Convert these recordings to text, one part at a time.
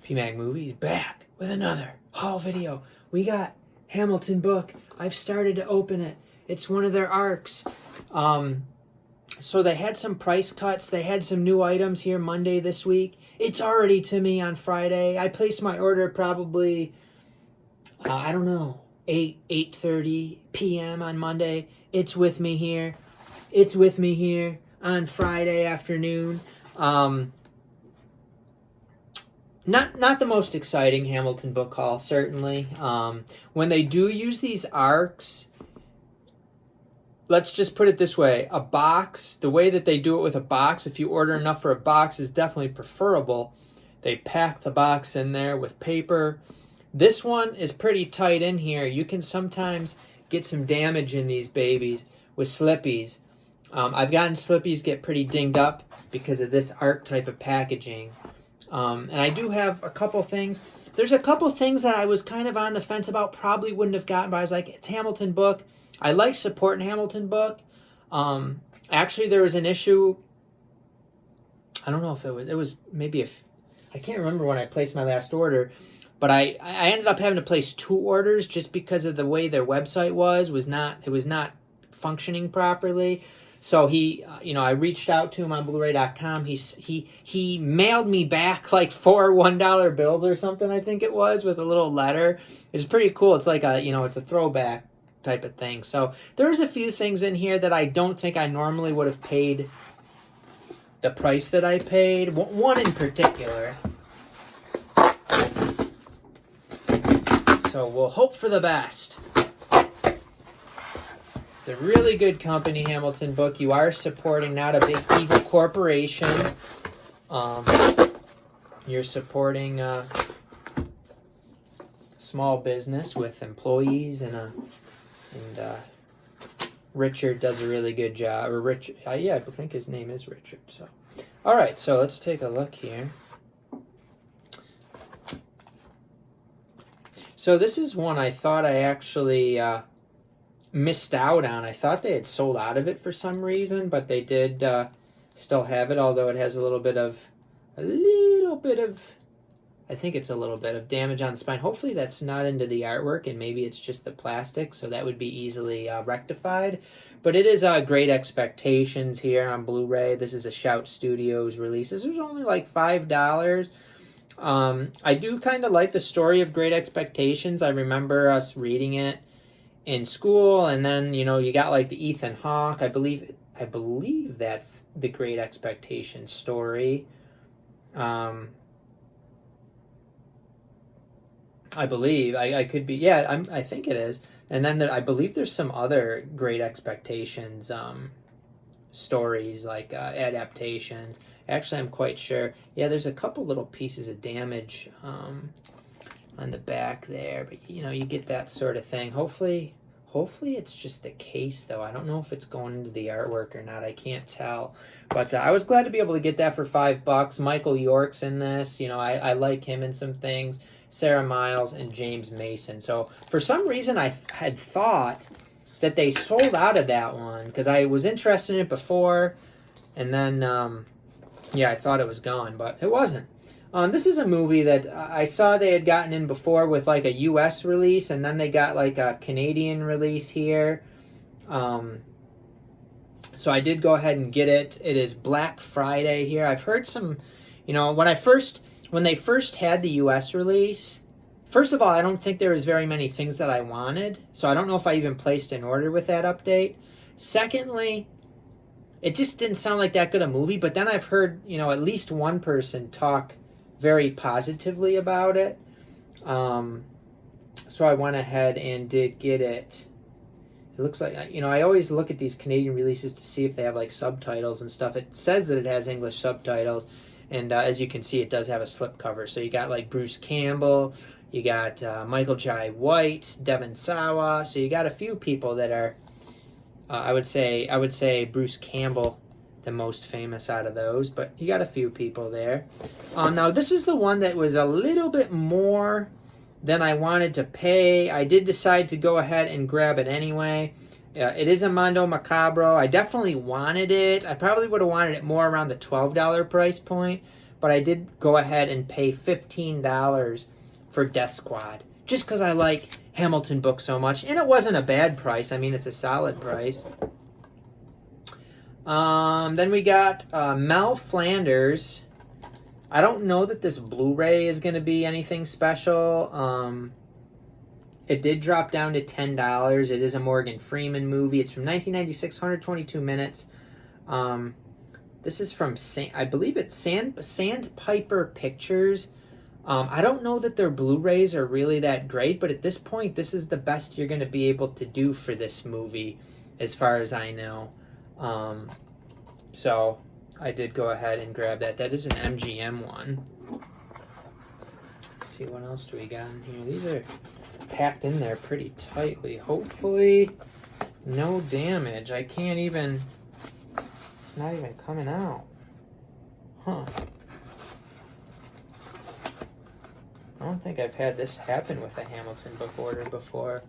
PMAG Movies back with another haul video. We got Hamilton book. I've started to open it. It's one of their arcs. So they had some price cuts. They had some new items here Monday this week. It's already to me on Friday. I placed my order probably, I don't know, 8:30 p.m. on Monday. It's with me here. It's with me here on Friday afternoon. Not the most exciting Hamilton book haul, certainly. When they do use these arcs, let's just put it this way. A box, the way that they do it with a box, if you order enough for a box, is definitely preferable. They pack the box in there with paper. This one is pretty tight in here. You can sometimes get some damage in these babies with slippies. I've gotten slippies get pretty dinged up because of this arc type of packaging. And I do have a couple things. There's a couple things that I was kind of on the fence about, probably wouldn't have gotten, but I was like, it's Hamilton book. I like supporting Hamilton book. Actually, there was an issue. I don't know if it was maybe I can't remember when I placed my last order, but I ended up having to place 2 orders just because of the way their website was not functioning properly. So I reached out to him on Blu-ray.com. He mailed me back like 4 $1 bills or something, I think it was, with a little letter. It's pretty cool. It's like it's a throwback type of thing. So there's a few things in here that I don't think I normally would have paid the price that I paid. One in particular. So we'll hope for the best. It's a really good company, Hamilton book. You are supporting not a big evil corporation. You're supporting small business with employees, and Richard does a really good job. Or Richard, I think his name is Richard. So, all right. So let's take a look here. So this is one I thought I actually missed out on. I thought they had sold out of it for some reason, but they did still have it, although it has a little bit of I think it's a little bit of damage on the spine. Hopefully that's not into the artwork, and maybe it's just the plastic, so that would be easily rectified. But it is Great Expectations here on Blu-ray. This is a Shout Studios release. This was only like $5. I do kind of like the story of Great Expectations. I remember us reading it in school, and then you got like the Ethan Hawke. I believe that's the Great Expectations story. I believe I could be. Yeah, I think it is. And then I believe there's some other Great Expectations stories, like adaptations. Actually, I'm quite sure. Yeah, there's a couple little pieces of damage on the back there, but you get that sort of thing. Hopefully it's just the case, though. I don't know if it's going into the artwork or not. I can't tell. But I was glad to be able to get that for $5. Michael York's in this. I like him in some things. Sarah Miles and James Mason. So for some reason, I had thought that they sold out of that one because I was interested in it before, and then I thought it was gone, but it wasn't. This is a movie that I saw they had gotten in before with like a U.S. release, and then they got like a Canadian release here. So I did go ahead and get it. It is Black Friday here. I've heard some, when they first had the U.S. release, first of all, I don't think there was very many things that I wanted, so I don't know if I even placed an order with that update. Secondly, it just didn't sound like that good a movie, but then I've heard, at least one person talk very positively about it. So I went ahead and did get it. It looks like, I always look at these Canadian releases to see if they have like subtitles and stuff. It says that it has English subtitles, and as you can see, it does have a slipcover. So you got like Bruce Campbell, you got Michael Jai White, Devon Sawa. So you got a few people that are, I would say Bruce Campbell, the most famous out of those, but you got a few people there. Now, this is the one that was a little bit more than I wanted to pay. I did decide to go ahead and grab it anyway. It is a Mondo Macabro. I definitely wanted it. I probably would have wanted it more around the $12 price point, but I did go ahead and pay $15 for Death Squad, just because I like Hamilton books so much, and it wasn't a bad price. I mean, it's a solid price. Then we got Mel Flanders. I don't know that this Blu-ray is going to be anything special. It did drop down to $10. It is a Morgan Freeman movie. It's from 1996, 122 minutes. This is from, I believe it's Sandpiper Pictures. I don't know that their Blu-rays are really that great, but at this point, this is the best you're going to be able to do for this movie, as far as I know. So I did go ahead and grab that. That is an MGM one. Let's see, what else do we got in here? These are packed in there pretty tightly. Hopefully no damage. I can't even, it's not even coming out. Huh. I don't think I've had this happen with a Hamilton book order before,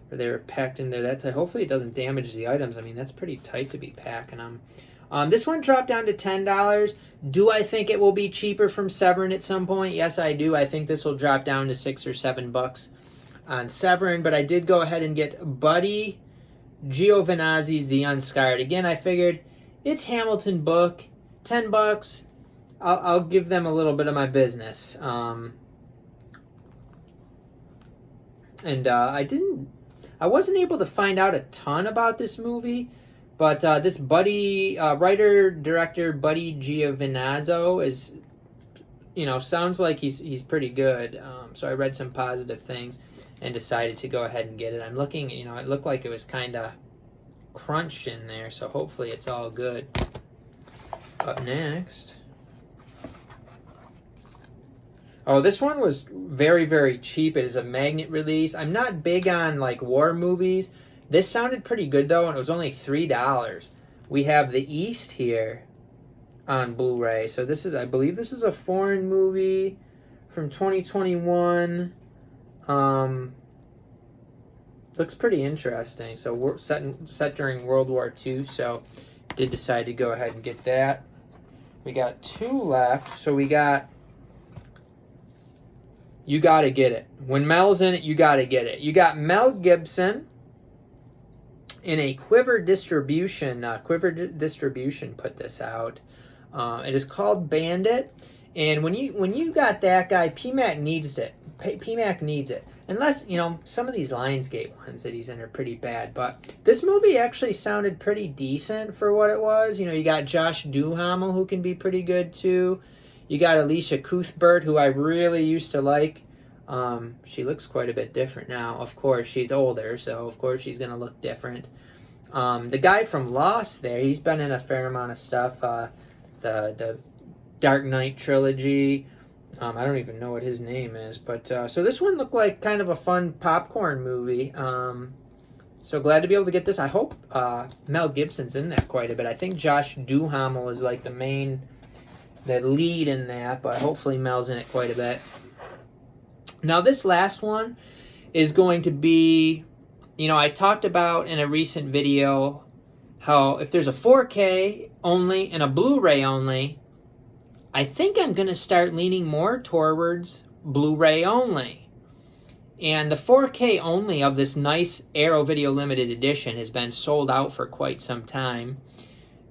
where they were packed in there that tight. Hopefully it doesn't damage the items. I mean, that's pretty tight to be packing them. This one dropped down to $10. Do I think it will be cheaper from Severin at some point? Yes, I do. I think this will drop down to $6 or $7 on Severin, but I did go ahead and get Buddy Giovinazzi's The Unscarred. Again, I figured it's Hamilton book, $10. I'll give them a little bit of my business. And I wasn't able to find out a ton about this movie, but this writer-director Buddy Giovinazzo is, sounds like he's pretty good. So I read some positive things and decided to go ahead and get it. I'm looking, it looked like it was kind of crunched in there, so hopefully it's all good. Up next. Oh, this one was very, very cheap. It is a magnet release. I'm not big on, war movies. This sounded pretty good, though, and it was only $3. We have The East here on Blu-ray. So I believe this is a foreign movie from 2021. Looks pretty interesting. So we're set during World War II, so did decide to go ahead and get that. We got 2 left. So we got You Gotta Get It. When Mel's in it, you gotta get it. You got Mel Gibson in a Quiver Distribution. Quiver Distribution put this out. It is called Bandit. And when you got that guy, PMAC needs it. PMAC needs it. Unless, some of these Lionsgate ones that he's in are pretty bad. But this movie actually sounded pretty decent for what it was. You got Josh Duhamel, who can be pretty good, too. You got Alicia Cuthbert, who I really used to like. She looks quite a bit different now. Of course, she's older, so of course she's going to look different. The guy from Lost there, he's been in a fair amount of stuff. The Dark Knight trilogy. I don't even know what his name is. But so this one looked like kind of a fun popcorn movie. So glad to be able to get this. I hope Mel Gibson's in that quite a bit. I think Josh Duhamel is like the lead in that, but hopefully Mel's in it quite a bit. Now this last one is going to be, I talked about in a recent video how if there's a 4K only and a Blu-ray only, I think I'm going to start leaning more towards Blu-ray only. And the 4K only of this nice Arrow Video Limited Edition has been sold out for quite some time.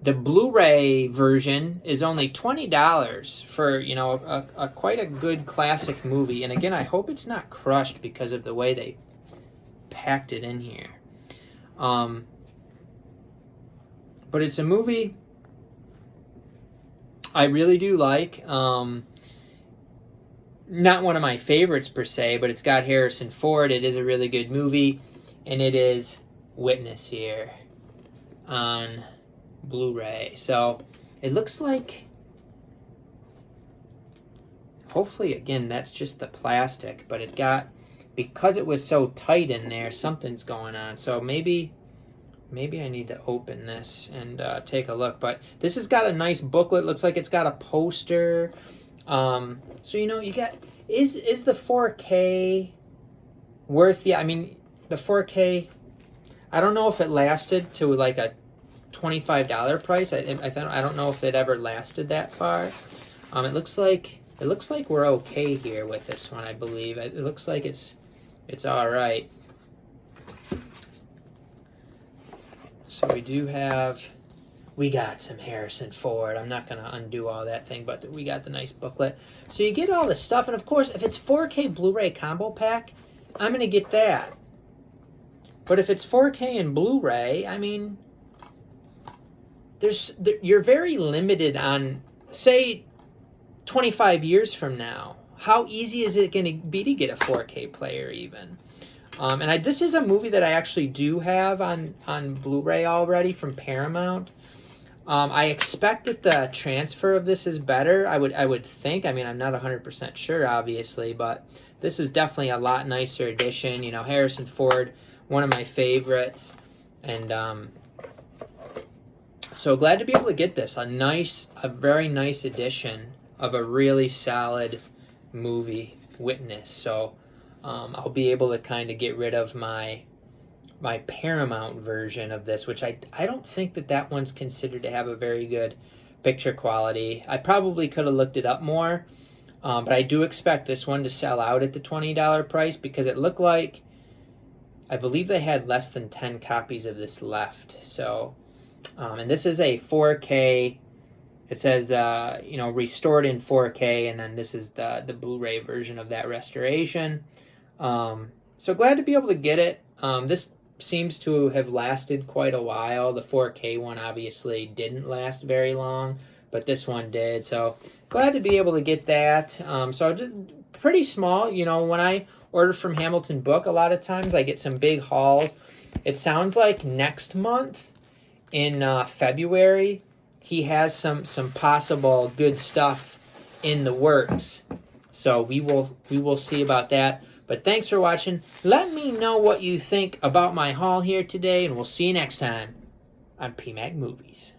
The Blu-ray version is only $20 for, a quite a good classic movie. And again, I hope it's not crushed because of the way they packed it in here. But it's a movie I really do like. Not one of my favorites per se, but it's got Harrison Ford. It is a really good movie. And it is Witness here on Blu-ray. So it looks like, hopefully again that's just the plastic, but it got, because it was so tight in there, something's going on. So maybe I need to open this and take a look. But this has got a nice booklet. Looks like it's got a poster. So you got, is the 4K worth? Yeah, I mean the 4K, I don't know if it lasted to a $25 price. I don't know if it ever lasted that far. It looks like we're okay here with this one. I believe it looks like it's all right. So we got some Harrison Ford. I'm not going to undo all that thing, but we got the nice booklet. So you get all the stuff, and of course, if it's 4K Blu-ray combo pack, I'm going to get that. But if it's 4K and Blu-ray, I mean, you're very limited on, say, 25 years from now. How easy is it going to be to get a 4K player even? And this is a movie that I actually do have on Blu-ray already from Paramount. I expect that the transfer of this is better. I would think. I mean, I'm not 100% sure, obviously, but this is definitely a lot nicer edition. You know, Harrison Ford, one of my favorites, and so glad to be able to get this. A very nice edition of a really solid movie, Witness. So I'll be able to kind of get rid of my Paramount version of this, which I don't think that one's considered to have a very good picture quality. I probably could have looked it up more, but I do expect this one to sell out at the $20 price because it looked like, I believe they had less than 10 copies of this left. So, and this is a 4K. It says, restored in 4K, and then this is the Blu-ray version of that restoration. So glad to be able to get it. This seems to have lasted quite a while. The 4K one obviously didn't last very long, but this one did. So glad to be able to get that. So just pretty small. You know, when I order from Hamilton Book, a lot of times I get some big hauls. It sounds like next month in February, he has some possible good stuff in the works. So we will see about that. But thanks for watching. Let me know what you think about my haul here today, and we'll see you next time on PMAC Movies.